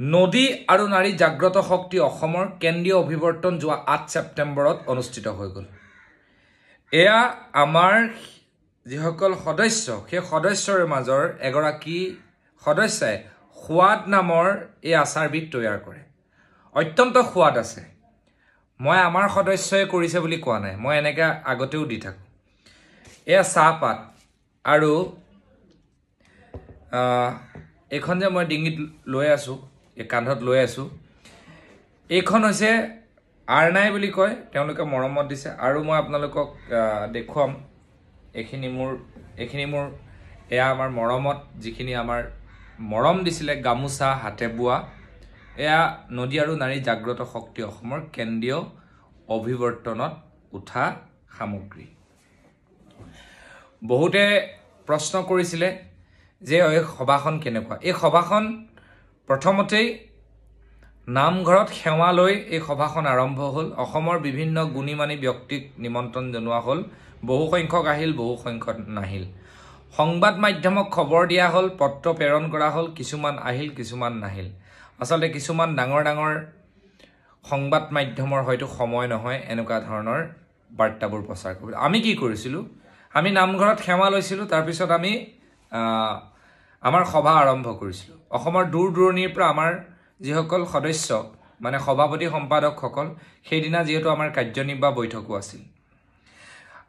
নদী আৰু নাৰী জাগ্ৰত শক্তি অসমৰ কেন্দ্ৰীয় অভিৱৰ্তন যোৱা ৮ ছেপ্টেম্বৰত অনুষ্ঠিত হৈ গ'ল। এয়া আমাৰ যিসকল সদস্য সেই সদস্যৰ মাজৰ এগৰাকী সদস্যাই সোৱাদ নামৰ এই আচাৰবিধ তৈয়াৰ কৰে। অত্যন্ত সোৱাদ আছে। মই আমাৰ সদস্যই কৰিছে বুলি কোৱা নাই, মই এনেকৈ আগতেও দি থাকোঁ। এয়া চাহপাত আৰু এইখন যে মই ডিঙিত লৈ আছোঁ, এই কান্ধত লৈ আছোঁ, এইখন হৈছে আৰনাই বুলি কয়, তেওঁলোকে মৰমত দিছে। আৰু মই আপোনালোকক দেখুৱাম, এইখিনি মোৰ এয়া আমাৰ মৰমত যিখিনি আমাৰ মৰম দিছিলে গামোচা হাতে বোৱা। এয়া নদী আৰু নাৰী জাগ্ৰত শক্তি অসমৰ কেন্দ্ৰীয় অভিৱৰ্তনত উঠা সামগ্ৰী। বহুতে প্ৰশ্ন কৰিছিলে যে এই সভাখন কেনেকুৱা। এই সভাখন প্ৰথমতেই নামঘৰত সেৱা লৈ এই সভাখন আৰম্ভ হ'ল। অসমৰ বিভিন্ন গুণী মানী ব্যক্তিক নিমন্ত্ৰণ জনোৱা হ'ল। বহু সংখ্যক আহিল, বহু সংখ্যক নাহিল। সংবাদ মাধ্যমক খবৰ দিয়া হ'ল, পত্ৰ প্ৰেৰণ কৰা হ'ল, কিছুমান আহিল, কিছুমান নাহিল। আচলতে কিছুমান ডাঙৰ ডাঙৰ সংবাদ মাধ্যমৰ হয়তো সময় নহয় এনেকুৱা ধৰণৰ বাৰ্তাবোৰ প্ৰচাৰ কৰিব। আমি কি কৰিছিলোঁ, আমি নামঘৰত সেৱা লৈছিলোঁ, তাৰপিছত আমি আমাৰ সভা আৰম্ভ কৰিছিলোঁ। অসমৰ দূৰ দূৰণিৰ পৰা আমাৰ যিসকল সদস্য মানে সভাপতি সম্পাদকসকল, সেইদিনা যিহেতু আমাৰ কাৰ্যনিৰ্বাহ বৈঠকো আছিল,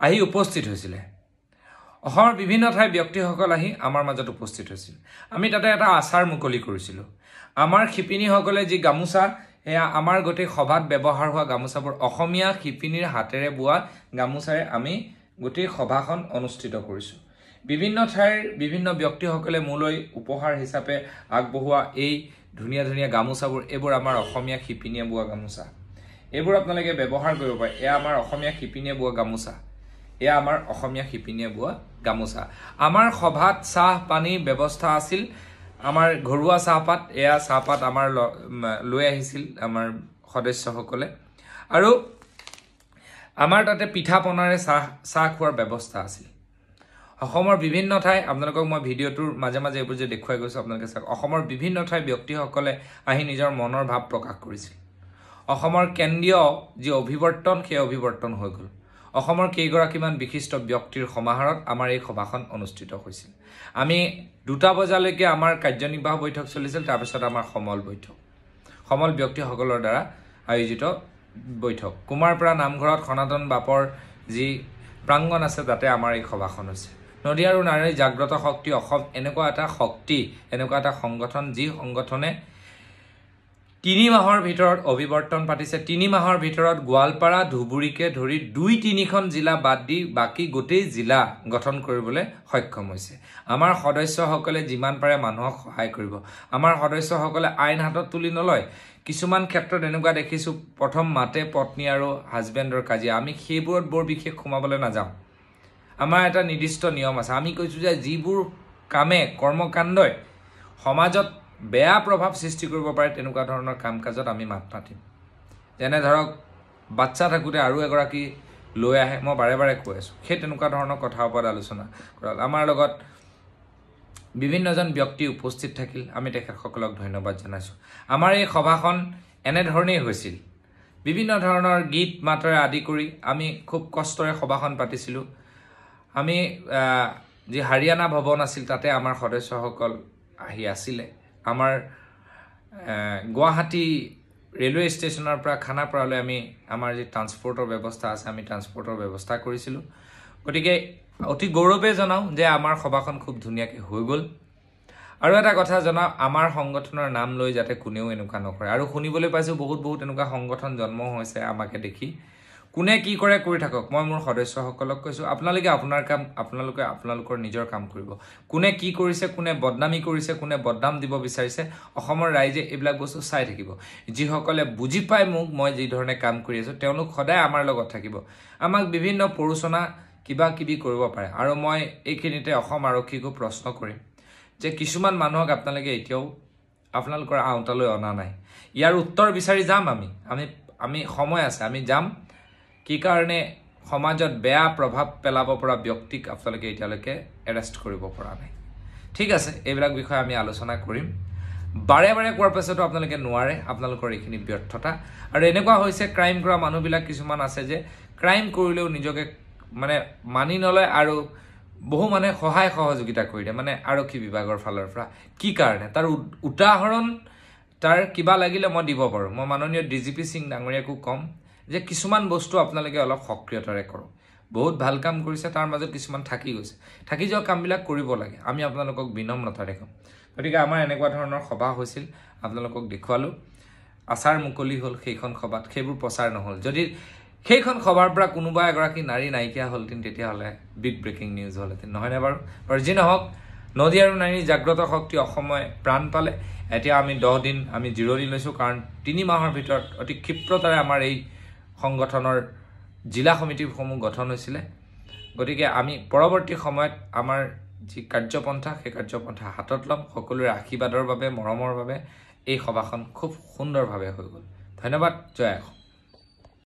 আহি উপস্থিত হৈছিলে। অসমৰ বিভিন্ন ঠাইৰ ব্যক্তিসকল আহি আমাৰ মাজত উপস্থিত হৈছিল। আমি তাতে এটা আচাৰ মুকলি কৰিছিলোঁ। আমাৰ শিপিনীসকলে যি গামোচা, সেয়া আমাৰ গোটেই সভাত ব্যৱহাৰ হোৱা গামোচাবোৰ অসমীয়া শিপিনীৰ হাতেৰে বোৱা গামোচাৰে আমি গোটেই সভাখন অনুষ্ঠিত কৰিছোঁ। বিভিন্ন ঠাইৰ বিভিন্ন ব্যক্তিসকলে মোলৈ উপহাৰ হিচাপে আগবঢ়োৱা এই ধুনীয়া ধুনীয়া গামোচাবোৰ, এইবোৰ আমাৰ অসমীয়া শিপিনীয়ে বোৱা গামোচা। এইবোৰ আপোনালোকে ব্যৱহাৰ কৰিব পাৰে। এয়া আমাৰ অসমীয়া শিপিনীয়ে বোৱা গামোচা। এয়া আমাৰ অসমীয়া শিপিনীয়ে বোৱা গামোচা। আমাৰ সভাত চাহ পানীৰ ব্যৱস্থা আছিল। আমাৰ ঘৰুৱা চাহপাত, এয়া চাহপাত আমাৰ লৈ আহিছিল আমাৰ সদস্যসকলে। আৰু আমাৰ তাতে পিঠা পনাৰে চাহ খোৱাৰ ব্যৱস্থা আছিল। অসমৰ বিভিন্ন ঠাই, আপোনালোকক মই ভিডিঅ'টোৰ মাজে মাজে এইবোৰ যে দেখুৱাই গৈছোঁ আপোনালোকে চাওক। অসমৰ বিভিন্ন ঠাইৰ ব্যক্তিসকলে আহি নিজৰ মনৰ ভাৱ প্ৰকাশ কৰিছিল। অসমৰ কেন্দ্ৰীয় যি অভিৱৰ্তন, সেই অভিৱৰ্তন হৈ গ'ল। অসমৰ কেইগৰাকীমান বিশিষ্ট ব্যক্তিৰ সমাহাৰত আমাৰ এই সভাখন অনুষ্ঠিত হৈছিল। আমি 2টা বজালৈকে আমাৰ কাৰ্যনিৰ্বাহ বৈঠক চলিছিল, তাৰপিছত আমাৰ সমল ব্যক্তিসকলৰ দ্বাৰা আয়োজিত বৈঠক। কুমাৰপাৰা নামঘৰত সনাতন বাপৰ যি প্ৰাংগণ আছে, তাতে আমাৰ এই সভাখন হৈছে। নদী আৰু নাৰীৰ জাগ্ৰত শক্তি অসম এনেকুৱা এটা শক্তি, এনেকুৱা এটা সংগঠন, যি সংগঠনে 3 মাহৰ ভিতৰত অভিৱৰ্তন পাতিছে। 3 মাহৰ ভিতৰত গোৱালপাৰা ধুবুৰীকে ধৰি 2-3খন জিলা বাদ দি বাকী গোটেই জিলা গঠন কৰিবলৈ সক্ষম হৈছে। আমাৰ সদস্যসকলে যিমান পাৰে মানুহক সহায় কৰিব। আমাৰ সদস্যসকলে আইন হাতত তুলি নলয়। কিছুমান ক্ষেত্ৰত এনেকুৱা দেখিছোঁ, প্ৰথম মাতে পত্নী আৰু হাজবেণ্ডৰ কাজিয়া। আমি সেইবোৰত বৰ বিশেষ সোমাবলৈ নাযাওঁ। আমাৰ এটা নিৰ্দিষ্ট নিয়ম আছে। আমি কৈছোঁ যে যিবোৰ কামে কৰ্মকাণ্ডই সমাজত বেয়া প্ৰভাৱ সৃষ্টি কৰিব পাৰে, তেনেকুৱা ধৰণৰ কাম কাজত আমি মাত মাতিম। যেনে ধৰক বাচ্চা থাকোঁতে আৰু এগৰাকী লৈ আহে, মই বাৰে বাৰে কৈ আছোঁ, সেই তেনেকুৱা ধৰণৰ কথাৰ ওপৰত আলোচনা কৰা। আমাৰ লগত বিভিন্নজন ব্যক্তি উপস্থিত থাকিল, আমি তেখেতসকলক ধন্যবাদ জনাইছোঁ। আমাৰ এই সভাখন এনেধৰণেই হৈছিল। বিভিন্ন ধৰণৰ গীত মাতেৰে আদি কৰি আমি খুব কষ্টৰে সভাখন পাতিছিলোঁ। আমি যি হাৰিয়ানা ভৱন আছিল, তাতে আমাৰ সদস্যসকল আহি আছিলে। আমাৰ গুৱাহাটী ৰেলৱে ষ্টেচনৰ পৰা খানাপাৰালৈ আমাৰ যি ট্ৰান্সপৰ্টৰ ব্যৱস্থা আছে, আমি ট্ৰান্সপৰ্টৰ ব্যৱস্থা কৰিছিলোঁ। গতিকে অতি গৌৰৱে জনাওঁ যে আমাৰ সভাখন খুব ধুনীয়াকৈ হৈ গ'ল। আৰু এটা কথা জনাওঁ, আমাৰ সংগঠনৰ নাম লৈ যাতে কোনেও এনেকুৱা নকৰে। আৰু শুনিবলৈ পাইছোঁ বহুত এনেকুৱা সংগঠন জন্ম হৈছে আমাকে দেখি। কোনে কি কৰে কৰি থাকক। মই মোৰ সদস্যসকলক কৈছোঁ, আপোনালোকে আপোনাৰ কাম আপোনালোকৰ নিজৰ কাম কৰিব। কোনে কি কৰিছে, কোনে বদনামী কৰিছে, কোনে বদনাম দিব বিচাৰিছে, অসমৰ ৰাইজে এইবিলাক বস্তু চাই থাকিব। যিসকলে বুজি পায় মই যি ধৰণে কাম কৰি আছোঁ, তেওঁলোক সদায় আমাৰ লগত থাকিব। আমাক বিভিন্ন প্ৰৰোচনা কিবা কিবি কৰিব পাৰে। আৰু মই এইখিনিতে অসম আৰক্ষীকো প্ৰশ্ন কৰিম যে কিছুমান মানুহক আপোনালোকে এতিয়াও আপোনালোকৰ আওতালৈ অনা নাই। ইয়াৰ উত্তৰ বিচাৰি যাম আমি সময় আছে, আমি যাম। কি কাৰণে সমাজত বেয়া প্ৰভাৱ পেলাব পৰা ব্যক্তিক আপোনালোকে এতিয়ালৈকে এৰেষ্ট কৰিব পৰা নাই। ঠিক আছে, এইবিলাক বিষয়ে আমি আলোচনা কৰিম। বাৰে বাৰে কোৱাৰ পাছতো আপোনালোকে নোৱাৰে আপোনালোকৰ এইখিনি ব্যৰ্থতা আৰু এনেকুৱা হৈছে ক্ৰাইম কৰা মানুহবিলাক কিছুমান আছে যে ক্ৰাইম কৰিলেও নিজকে মানে মানি নলয় আৰু বহু মানুহে সহায় সহযোগিতা কৰি দিয়ে মানে আৰক্ষী বিভাগৰ ফালৰ পৰা কি কাৰণে তাৰ উদাহৰণ তাৰ কিবা লাগিলে মই দিব পাৰোঁ মই মাননীয় ডিজিপি সিং ডাঙৰীয়াকো কম যে কিছুমান বস্তু আপোনালোকে অলপ সক্ৰিয়তাৰে কৰক বহুত ভাল কাম কৰিছে তাৰ মাজত কিছুমান থাকি গৈছে থাকি যোৱা কামবিলাক কৰিব লাগে আমি আপোনালোকক বিনম্ৰতাৰে কম গতিকে আমাৰ এনেকুৱা ধৰণৰ সভা হৈছিল আপোনালোকক দেখুৱালোঁ আচাৰ মুকলি হ'ল সেইখন সভাত সেইবোৰ প্ৰচাৰ নহ'ল যদি সেইখন সভাৰ পৰা কোনোবা এগৰাকী নাৰী নাইকিয়া হ'লহেঁতেন তেতিয়াহ'লে বিগ ব্ৰেকিং নিউজ হ'লহেঁতেন নহয়নে বাৰু আৰু যি নহওক নদী আৰু নাৰীৰ জাগ্ৰত শক্তি অসমে প্ৰাণ পালে এতিয়া আমি 10 দিন আমি জিৰণি লৈছোঁ কাৰণ 3 মাহৰ ভিতৰত অতি ক্ষিপ্ৰতাৰে আমাৰ এই সংগঠনৰ জিলা সমিতিসমূহ গঠন হৈছিলে গতিকে আমি পৰৱৰ্তী সময়ত আমাৰ যি কাৰ্যপন্থা সেই কাৰ্যপন্থা হাতত ল'ম সকলোৰে আশীৰ্বাদৰ বাবে মৰমৰ বাবে এই সভাখন খুব সুন্দৰভাৱে হৈ গ'ল ধন্যবাদ জয় অসম